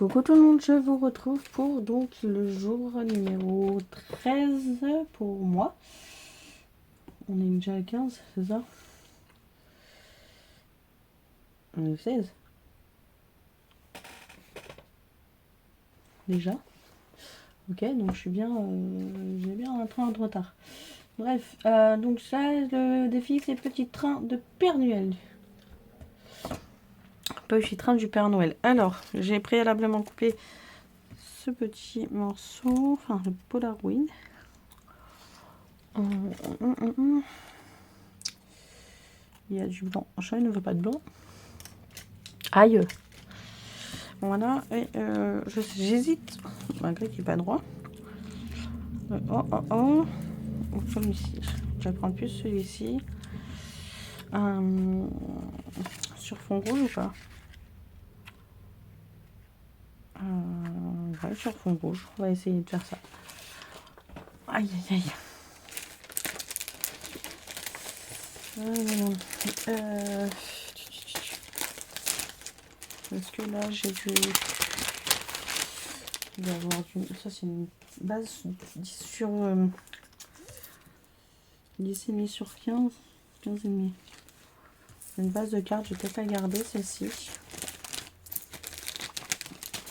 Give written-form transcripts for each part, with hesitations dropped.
Coucou tout le monde, je vous retrouve pour donc le jour numéro 13 pour moi. On est déjà à 15, c'est ça? On est 16 déjà. Ok, donc je suis bien, j'ai bien un train de retard. Bref, donc ça, le défi, c'est petit train de Père Noël. Petit train du Père Noël. Alors, j'ai préalablement coupé ce petit morceau, enfin le Polaroid. Il y a du blanc. Je ne veux pas de blanc. Aïe. Voilà. Et j'hésite, malgré qu'il n'est pas droit. Ou celui-ci. Je vais prendre plus celui-ci. Sur fond rouge ou pas? Ouais, sur fond rouge. On va essayer de faire ça. Aïe, aïe, aïe. Est-ce que là j'ai dû... Il va y avoir du... Ça c'est une base 10 sur... 10,5 sur 15. 15,5. C'est une base de cartes, je vais peut-être la garder celle-ci.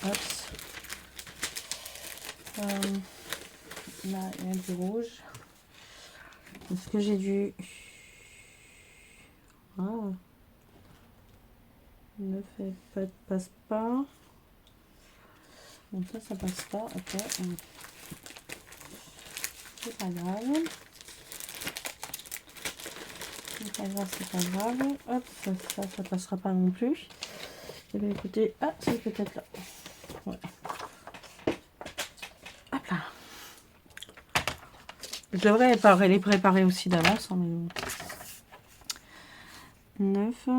Hop. Là il y a du rouge. Est-ce que j'ai dû... Ah. Ne fait pas, passe pas. Donc ça passe pas. Ok. C'est pas grave. C'est pas grave, c'est pas grave. Hop, ça passera pas non plus. Et bien écoutez, ah, c'est peut-être là. Ouais. Hop là. Je devrais les préparer aussi d'avance. Hein, mais... 9.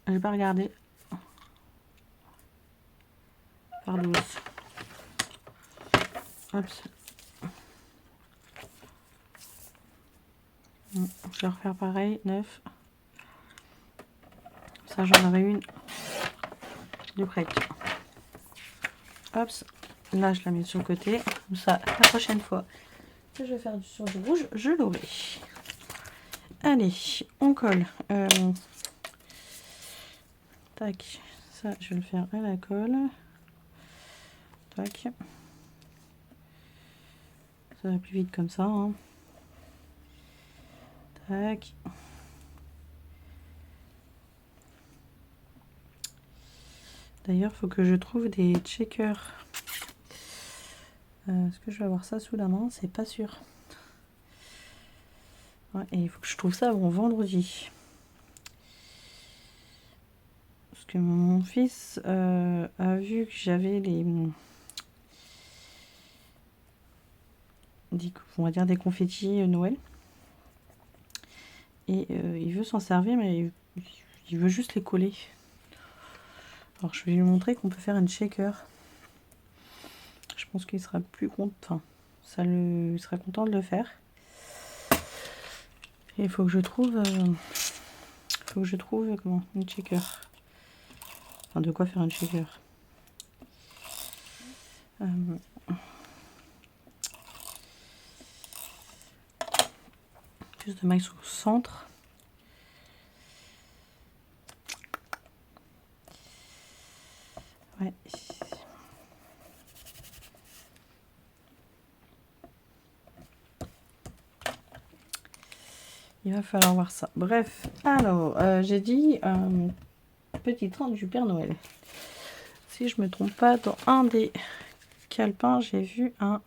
Je vais pas regarder. Par 12. Hop. Je vais refaire pareil. 9. Ça, j'en aurai une de prête. Hop. Là, je la mets sur le côté. Comme ça, la prochaine fois que je vais faire sur du rouge, je l'aurai. Allez, on colle. Tac. Ça, je vais le faire à la colle. Tac. Ça va plus vite comme ça. Hein. Tac. D'ailleurs, il faut que je trouve des checkers. Est-ce que je vais avoir ça sous la main? C'est pas sûr. Ouais, et il faut que je trouve ça avant vendredi. Parce que mon fils a vu que j'avais on va dire des confettis Noël. Et il veut s'en servir, mais il veut juste les coller. Alors je vais lui montrer qu'on peut faire une shaker. Je pense qu'il sera plus content. Enfin, il sera content de le faire. Et il faut que je trouve... comment, une shaker. Enfin, de quoi faire une shaker. Plus de maïs au centre. Ouais. Il va falloir voir ça. Bref, alors, j'ai dit petit train du Père Noël. Si je me trompe pas, dans un des calepins, j'ai vu un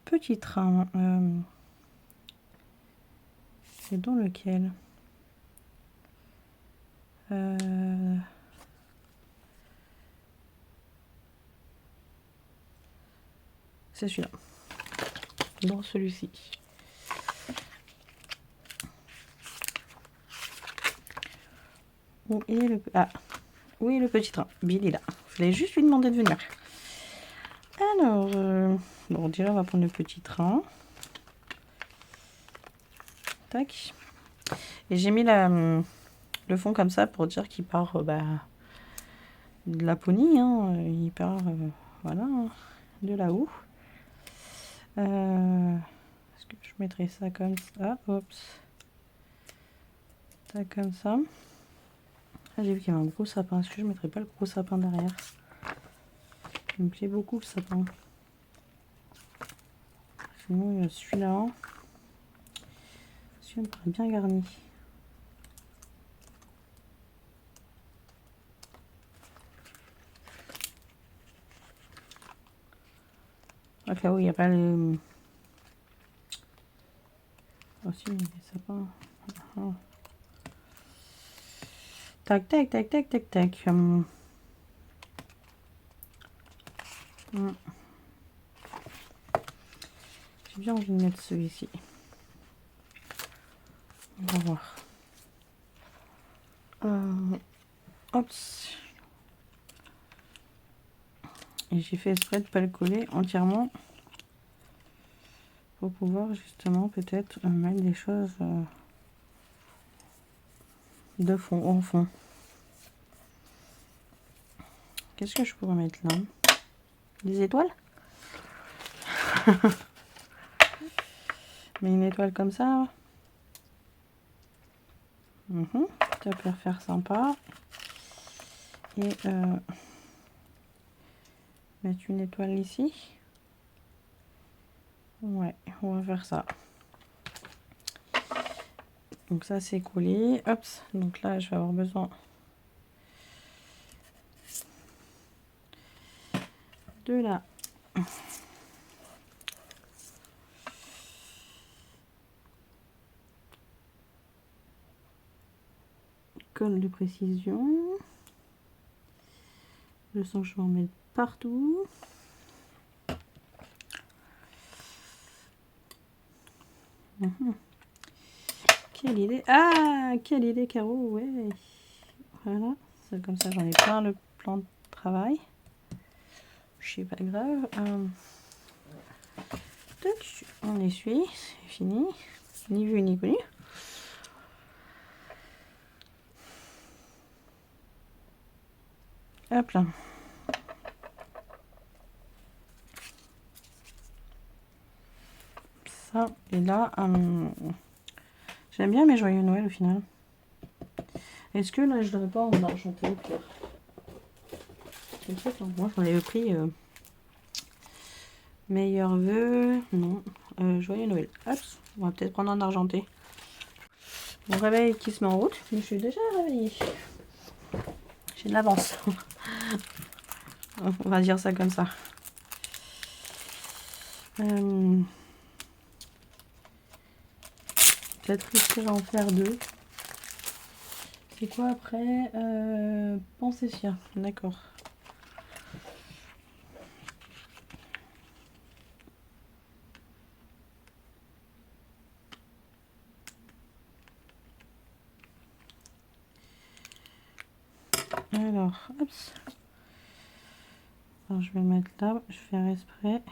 petit train. C'est dans lequel c'est celui-là. Dans celui-ci. Où est le... Ah, où est le petit train? Billy là. Je voulais juste lui demander de venir. Alors, bon, déjà on va prendre le petit train. Tac. Et j'ai mis le fond comme ça pour dire qu'il part de Laponie. Hein. Il part voilà, de là-haut. Est-ce que je mettrai ça comme ça? Oups. Ça comme ça. Ah, j'ai vu qu'il y avait un gros sapin. Est-ce que je mettrais pas le gros sapin derrière? Il me plaît beaucoup le sapin. Sinon, il y a celui-là. Celui-là me paraît bien garni. Ok, oui, il n'y a pas le... Oh si, il y a des sapins. Ah. Tac, tac, tac, tac, tac, tac. J'ai bien envie de mettre celui-ci. On va voir. Hop. Et j'ai fait exprès de ne pas le coller entièrement. Pour pouvoir justement peut-être mettre des choses de fond, en fond. Qu'est-ce que je pourrais mettre là? Des étoiles? Mais une étoile comme ça. Ça peut faire sympa. Et mettre une étoile ici. Ouais, on va faire ça. Donc ça c'est collé. Hop. Donc là je vais avoir besoin de la colle de précision. Je sens que je vais en mettre partout. Quelle idée! Ah, quelle idée, Caro! Ouais. Voilà. C'est comme ça, j'en ai plein le plan de travail. Je sais pas grave. On essuie, c'est fini. Ni vu ni connu. Hop là. Ça, et là, j'aime bien mes joyeux Noël au final. Est-ce que là, je devrais pas en argenté au pire? Moi, j'en avais pris meilleurs vœux. Non. Joyeux Noël. Hop, on va peut-être prendre en argenté. Mon réveil qui se met en route, mais je suis déjà réveillée. J'ai de l'avance. On va dire ça comme ça. Peut-être risquer d'en faire deux. C'est quoi après? Pensée chien. D'accord. Alors, hop. Alors, je vais le mettre là. Je vais faire exprès.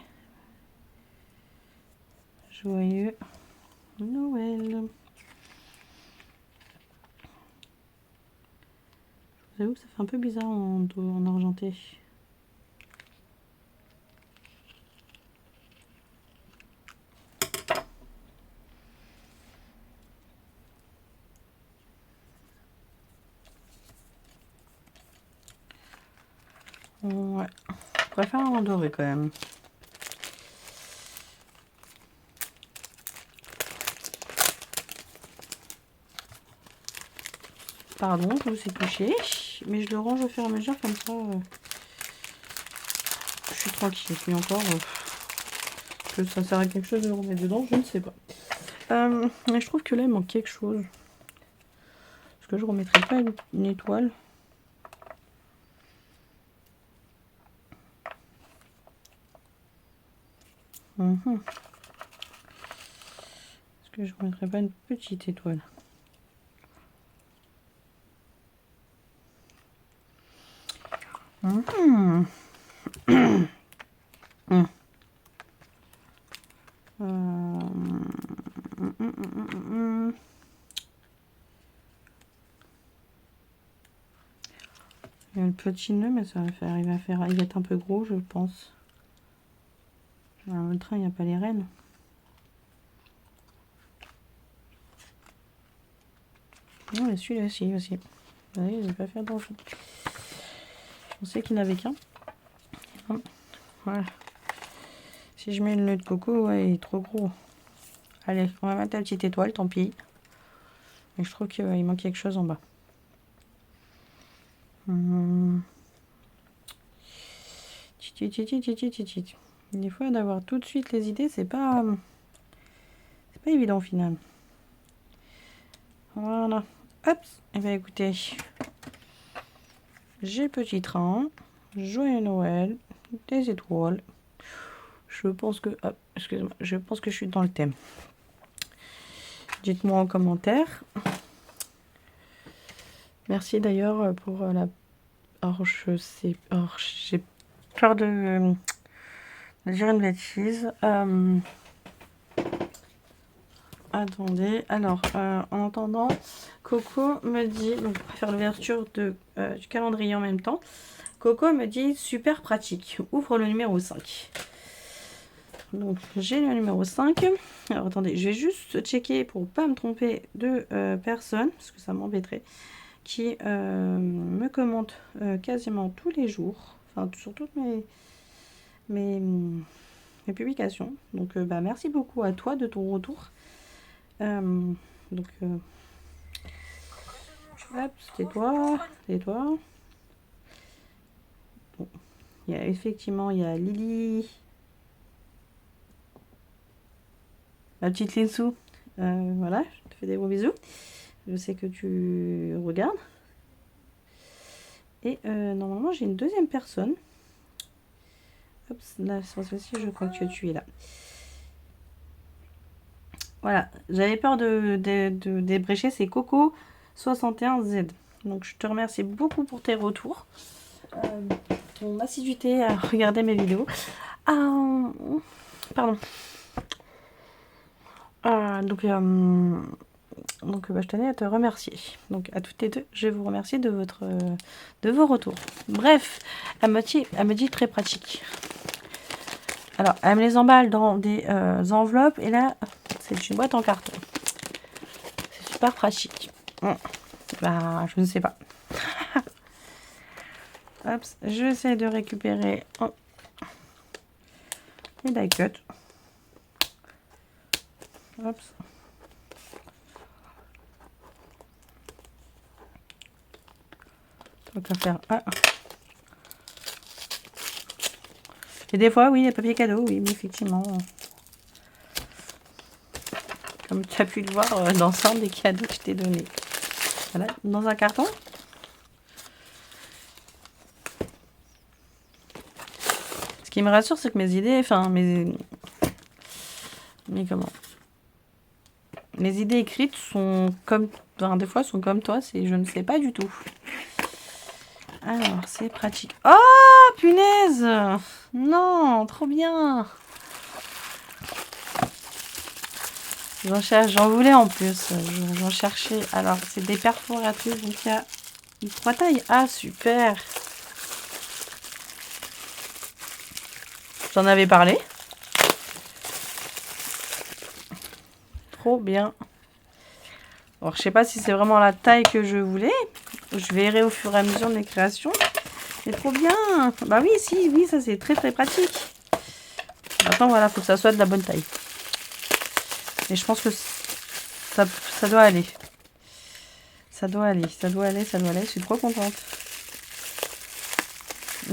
Joyeux Noël. Je vous avoue que ça fait un peu bizarre en argenté. Ouais. Je préfère en doré quand même. Pardon, je vous ai touché. Mais je le range au fur et à mesure comme ça. Je suis tranquille. Et puis encore, que ça sert à quelque chose de le remettre dedans, je ne sais pas. Mais je trouve que là, il manque quelque chose. Est-ce que je remettrai pas une étoile? Est-ce que je remettrai pas une petite étoile? Il y a le petit nœud, mais ça va faire, il va être un peu gros, je pense. Alors, le train, il n'y a pas les rênes. Non, mais celui-là, si, aussi. Vous voyez, je vais pas faire attention. Je pensais qu'il n'avait qu'un. Voilà. Si je mets le nœud de coco, ouais, il est trop gros. Allez, on va mettre la petite étoile, tant pis. Mais je trouve qu'il manque quelque chose en bas. Des fois, d'avoir tout de suite les idées, c'est pas évident au final. Voilà. Hop. Et bien écoutez, j'ai petit train, joyeux Noël, des étoiles. Je pense que, excusez-moi, je pense que je suis dans le thème. Dites-moi en commentaire. Merci d'ailleurs pour la. Alors je sais, alors j'ai peur de dire une bêtise. Attendez, alors en attendant, Coco me dit, donc on va faire l'ouverture du calendrier en même temps. Coco me dit super pratique, ouvre le numéro 5. Donc j'ai le numéro 5. Alors attendez, je vais juste checker pour pas me tromper de personne, parce que ça m'embêterait, qui me commente quasiment tous les jours, enfin sur toutes mes publications. Donc bah, merci beaucoup à toi de ton retour. Donc hop, tais-toi. Bon, il y a effectivement Lily, la petite Linsou. Voilà, je te fais des gros bisous. Je sais que tu regardes. Et normalement j'ai une deuxième personne. Hop, là sur celle-ci je crois que tu es là. Voilà, j'avais peur de débrécher, c'est Coco61Z. Donc je te remercie beaucoup pour tes retours, ton assiduité à regarder mes vidéos. Pardon. Donc je tenais à te remercier. Donc à toutes les deux, je vous remercie de vos retours. Bref, elle me dit très pratique. Alors, elle me les emballe dans des enveloppes et là, c'est une boîte en carton. C'est super pratique. Bah, je ne sais pas. Hop, je vais essayer de récupérer les die cut. Hop. Donc, à faire. Et des fois, oui, les papiers cadeaux, oui, mais effectivement. Comme tu as pu le voir, l'ensemble des cadeaux que je t'ai donnés. Voilà, dans un carton. Ce qui me rassure, c'est que mes idées, enfin, mes idées écrites sont comme, enfin, des fois, sont comme toi, c'est je ne sais pas du tout. Alors, c'est pratique. Oh, punaise! Non, trop bien! J'en voulais en plus. J'en cherchais. Alors, c'est des perforatrices. Donc, il y a une 3 tailles. Ah, super! J'en avais parlé. Trop bien. Alors, je sais pas si c'est vraiment la taille que je voulais. Je verrai au fur et à mesure de mes créations. C'est trop bien. Bah oui, oui, ça c'est très très pratique. Maintenant, voilà, faut que ça soit de la bonne taille. Et je pense que ça doit aller. Ça doit aller. Je suis trop contente.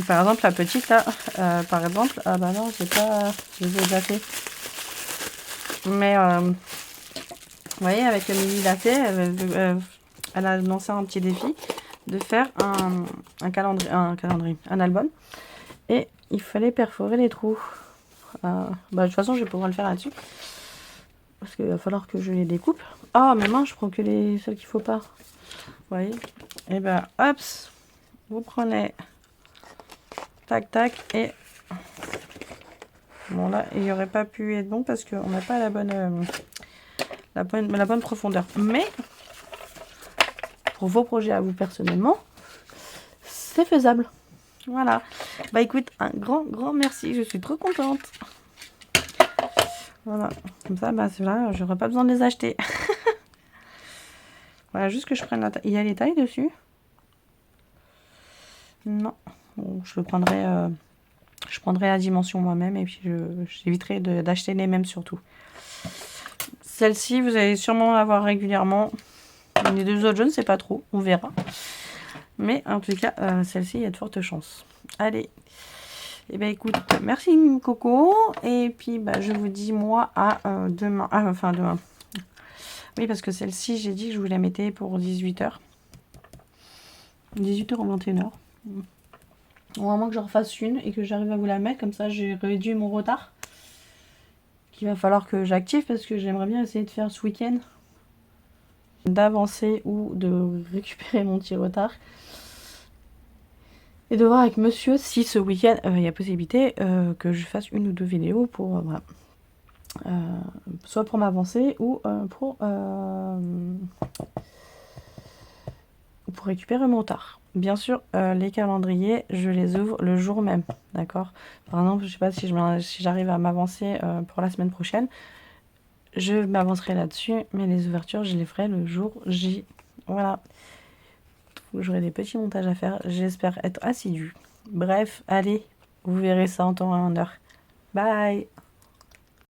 Par exemple, la petite là, par exemple, ah bah non, je les ai déjà fait. Mais, vous voyez, avec Amélie l'a fait, elle a lancé un petit défi de faire un album. Et il fallait perforer les trous. Bah, de toute façon, je vais pouvoir le faire là-dessus. Parce qu'il va falloir que je les découpe. Ah, mais mince, je prends que celles qu'il faut pas. Vous voyez. Et ben, hop, vous prenez tac, tac, et bon, là, il n'y aurait pas pu être bon parce qu'on n'a pas la bonne profondeur. Mais pour vos projets à vous personnellement, c'est faisable. Voilà. Bah écoute, un grand merci. Je suis trop contente. Voilà. Comme ça, bah ceux-là, j'aurais pas besoin de les acheter. Voilà, juste que je prenne la taille. Il y a les tailles dessus? Non. Bon, je prendrai la dimension moi-même et puis j'éviterai d'acheter les mêmes surtout. Celle-ci, vous allez sûrement la voir régulièrement. Les deux autres, je ne sais pas trop. On verra. Mais en tout cas, celle-ci, il y a de fortes chances. Allez. Et ben écoute, merci Coco. Et puis, bah, je vous dis moi à demain. Ah, enfin, demain. Oui, parce que celle-ci, j'ai dit que je vous la mettais pour 18h. 18h ou 21h. Au moment que je refasse une et que j'arrive à vous la mettre, comme ça j'ai réduit mon retard. Qu'il va falloir que j'active parce que j'aimerais bien essayer de faire ce week-end. D'avancer ou de récupérer mon petit retard. Et de voir avec monsieur si ce week-end il y a possibilité que je fasse une ou deux vidéos pour voilà. Soit pour m'avancer ou pour récupérer mon retard. Bien sûr, les calendriers, je les ouvre le jour même, d'accord? Par exemple, je sais pas si j'arrive à m'avancer pour la semaine prochaine, je m'avancerai là-dessus, mais les ouvertures, je les ferai le jour J. Voilà. J'aurai des petits montages à faire, j'espère être assidue. Bref, allez, vous verrez ça en temps et en heure. Bye!